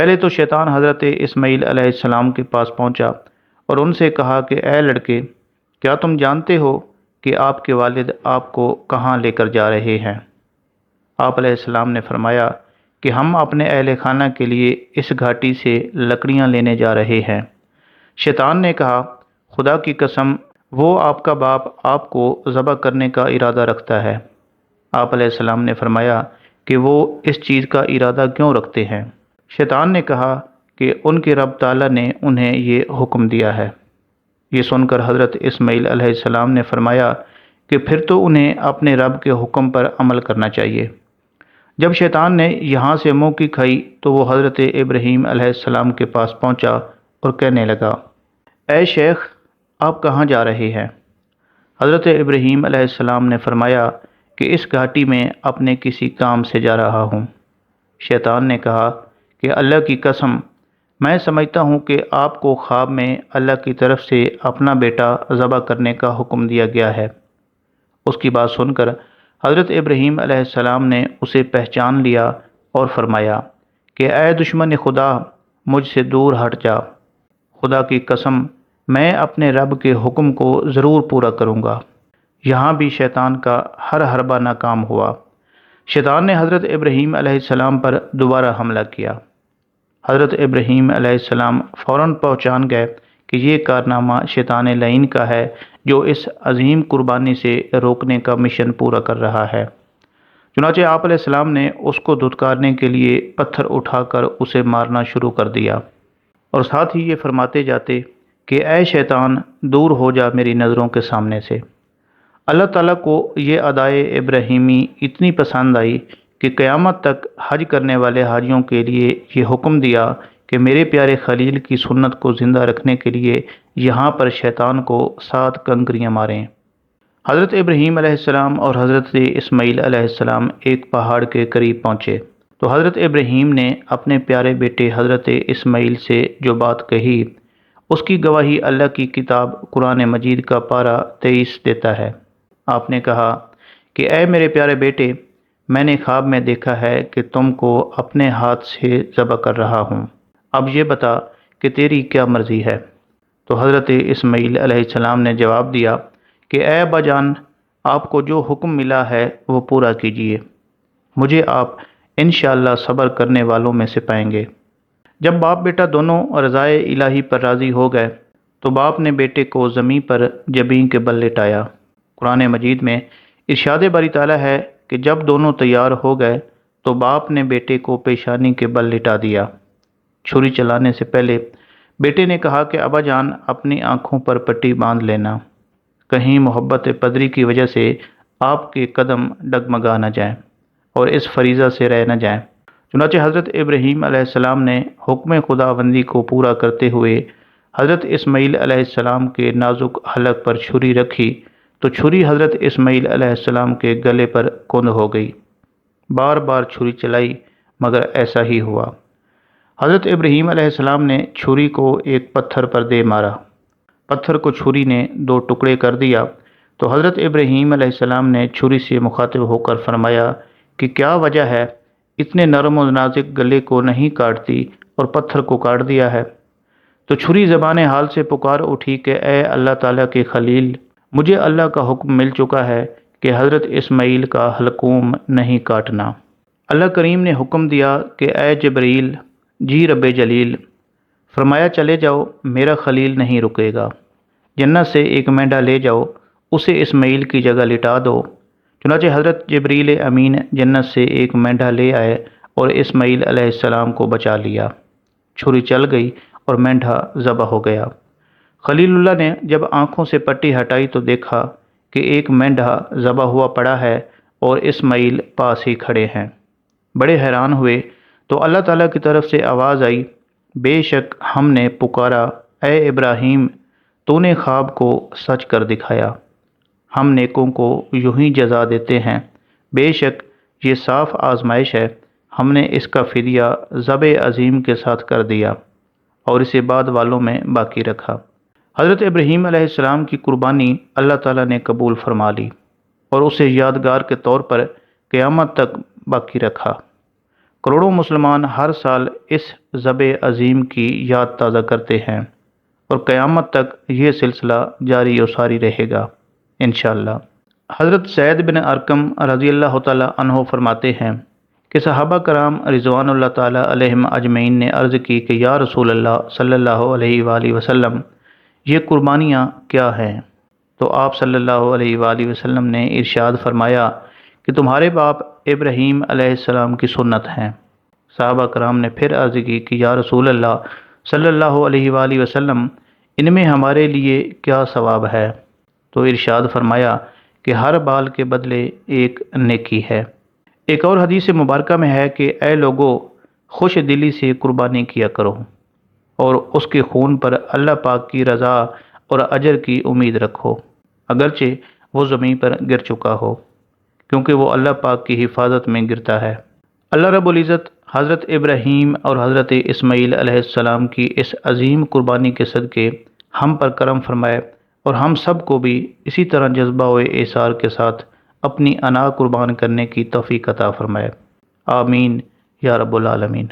پہلے تو شیطان حضرت اسماعیل علیہ السلام کے پاس پہنچا اور ان سے کہا کہ اے لڑکے، کیا تم جانتے ہو کہ آپ کے والد آپ کو کہاں لے کر جا رہے ہیں؟ آپ علیہ السلام نے فرمایا کہ ہم اپنے اہل خانہ کے لیے اس گھاٹی سے لکڑیاں لینے جا رہے ہیں۔ شیطان نے کہا، خدا کی قسم، وہ آپ کا باپ آپ کو ذبح کرنے کا ارادہ رکھتا ہے۔ آپ علیہ السلام نے فرمایا کہ وہ اس چیز کا ارادہ کیوں رکھتے ہیں؟ شیطان نے کہا کہ ان کے رب تعالیٰ نے انہیں یہ حکم دیا ہے۔ یہ سن کر حضرت اسماعیل علیہ السلام نے فرمایا کہ پھر تو انہیں اپنے رب کے حکم پر عمل کرنا چاہیے۔ جب شیطان نے یہاں سے منہ کی کھائی تو وہ حضرت ابراہیم علیہ السلام کے پاس پہنچا اور کہنے لگا، اے شیخ، آپ کہاں جا رہے ہیں؟ حضرت ابراہیم علیہ السلام نے فرمایا کہ اس گھاٹی میں اپنے کسی کام سے جا رہا ہوں۔ شیطان نے کہا کہ اللہ کی قسم، میں سمجھتا ہوں کہ آپ کو خواب میں اللہ کی طرف سے اپنا بیٹا ذبح کرنے کا حکم دیا گیا ہے۔ اس کی بات سن کر حضرت ابراہیم علیہ السلام نے اسے پہچان لیا اور فرمایا کہ اے دشمن خدا، مجھ سے دور ہٹ جا۔ خدا کی قسم، میں اپنے رب کے حکم کو ضرور پورا کروں گا۔ یہاں بھی شیطان کا ہر حربہ ناکام ہوا۔ شیطان نے حضرت ابراہیم علیہ السلام پر دوبارہ حملہ کیا۔ حضرت ابراہیم علیہ السلام فوراً پہچان گئے کہ یہ کارنامہ شیطان لعین کا ہے جو اس عظیم قربانی سے روکنے کا مشن پورا کر رہا ہے۔ چنانچہ آپ علیہ السلام نے اس کو دھتکارنے کے لیے پتھر اٹھا کر اسے مارنا شروع کر دیا اور ساتھ ہی یہ فرماتے جاتے کہ اے شیطان، دور ہو جا میری نظروں کے سامنے سے۔ اللہ تعالیٰ کو یہ ادائے ابراہیمی اتنی پسند آئی کہ قیامت تک حج کرنے والے حاجیوں کے لیے یہ حکم دیا کہ میرے پیارے خلیل کی سنت کو زندہ رکھنے کے لیے یہاں پر شیطان کو 7 کنکریاں ماریں۔ حضرت ابراہیم علیہ السلام اور حضرت اسماعیل علیہ السلام ایک پہاڑ کے قریب پہنچے تو حضرت ابراہیم نے اپنے پیارے بیٹے حضرت اسماعیل سے جو بات کہی، اس کی گواہی اللہ کی کتاب قرآن مجید کا پارہ 23 دیتا ہے۔ آپ نے کہا کہ اے میرے پیارے بیٹے، میں نے خواب میں دیکھا ہے کہ تم کو اپنے ہاتھ سے ذبح کر رہا ہوں۔ اب یہ بتا کہ تیری کیا مرضی ہے؟ تو حضرت اسماعیل علیہ السلام نے جواب دیا کہ اے ابا جان، آپ کو جو حکم ملا ہے وہ پورا کیجیے، مجھے آپ انشاءاللہ صبر کرنے والوں میں سے پائیں گے۔ جب باپ بیٹا دونوں رضائے الہی پر راضی ہو گئے تو باپ نے بیٹے کو زمین پر جبین کے بل لٹایا۔ قرآن مجید میں ارشاد باری تعالیٰ ہے کہ جب دونوں تیار ہو گئے تو باپ نے بیٹے کو پیشانی کے بل لٹا دیا۔ چھری چلانے سے پہلے بیٹے نے کہا کہ ابا جان، اپنی آنکھوں پر پٹی باندھ لینا، کہیں محبت پدری کی وجہ سے آپ کے قدم ڈگمگا نہ جائیں اور اس فریضہ سے رہ نہ جائیں۔ چنانچہ حضرت ابراہیم علیہ السلام نے حکم خداوندی کو پورا کرتے ہوئے حضرت اسماعیل علیہ السلام کے نازک حلق پر چھری رکھی تو چھری حضرت اسماعیل علیہ السلام کے گلے پر کند ہو گئی۔ بار بار چھری چلائی مگر ایسا ہی ہوا۔ حضرت ابراہیم علیہ السلام نے چھری کو ایک پتھر پر دے مارا، پتھر کو چھری نے 2 ٹکڑے کر دیا تو حضرت ابراہیم علیہ السلام نے چھری سے مخاطب ہو کر فرمایا کہ کیا وجہ ہے، اتنے نرم و نازک گلے کو نہیں کاٹتی اور پتھر کو کاٹ دیا ہے؟ تو چھری زبان حال سے پکار اٹھی کہ اے اللہ تعالیٰ کے خلیل، مجھے اللہ کا حکم مل چکا ہے کہ حضرت اسماعیل کا حلقوم نہیں کاٹنا۔ اللہ کریم نے حکم دیا کہ اے جبریل، جی رب جلیل، فرمایا چلے جاؤ، میرا خلیل نہیں رکے گا، جنت سے ایک مینڈھا لے جاؤ، اسے اسماعیل کی جگہ لٹا دو۔ چنانچہ حضرت جبریل امین جنت سے ایک مینڈھا لے آئے اور اسماعیل علیہ السلام کو بچا لیا۔ چھری چل گئی اور مینڈھا ذبح ہو گیا۔ خلیل اللہ نے جب آنکھوں سے پٹی ہٹائی تو دیکھا کہ ایک مینڈھا ذبح ہوا پڑا ہے اور اسماعیل پاس ہی کھڑے ہیں۔ بڑے حیران ہوئے تو اللہ تعالیٰ کی طرف سے آواز آئی، بے شک ہم نے پکارا، اے ابراہیم، تو نے خواب کو سچ کر دکھایا۔ ہم نیکوں کو یوں ہی جزا دیتے ہیں، بے شک یہ صاف آزمائش ہے، ہم نے اس کا فدیہ ذبح عظیم کے ساتھ کر دیا اور اسے بعد والوں میں باقی رکھا۔ حضرت ابراہیم علیہ السلام کی قربانی اللہ تعالیٰ نے قبول فرما لی اور اسے یادگار کے طور پر قیامت تک باقی رکھا۔ کروڑوں مسلمان ہر سال اس ذبح عظیم کی یاد تازہ کرتے ہیں اور قیامت تک یہ سلسلہ جاری و ساری رہے گا انشاءاللہ۔ حضرت زید بن ارقم رضی اللہ تعالی عنہ فرماتے ہیں کہ صحابہ کرام رضوان اللہ تعالی علیہم اجمعین نے عرض کی کہ یا رسول اللہ صلی اللہ علیہ وآلہ وسلم، یہ قربانیاں کیا ہیں؟ تو آپ صلی اللہ علیہ وآلہ وسلم نے ارشاد فرمایا کہ تمہارے باپ ابراہیم علیہ السلام کی سنت ہیں۔ صحابہ کرام نے پھر عرض کی کہ یا رسول اللہ صلی اللہ علیہ وآلہ وسلم، ان میں ہمارے لیے کیا ثواب ہے؟ تو ارشاد فرمایا کہ ہر بال کے بدلے ایک نیکی ہے۔ ایک اور حدیث مبارکہ میں ہے کہ اے لوگو، خوش دلی سے قربانی کیا کرو اور اس کے خون پر اللہ پاک کی رضا اور اجر کی امید رکھو، اگرچہ وہ زمین پر گر چکا ہو، کیونکہ وہ اللہ پاک کی حفاظت میں گرتا ہے۔ اللہ رب العزت حضرت ابراہیم اور حضرت اسماعیل علیہ السلام کی اس عظیم قربانی کے صدقے ہم پر کرم فرمائے اور ہم سب کو بھی اسی طرح جذبہ و ایثار کے ساتھ اپنی انا قربان کرنے کی توفیق عطا فرمائے۔ آمین یا رب العالمین۔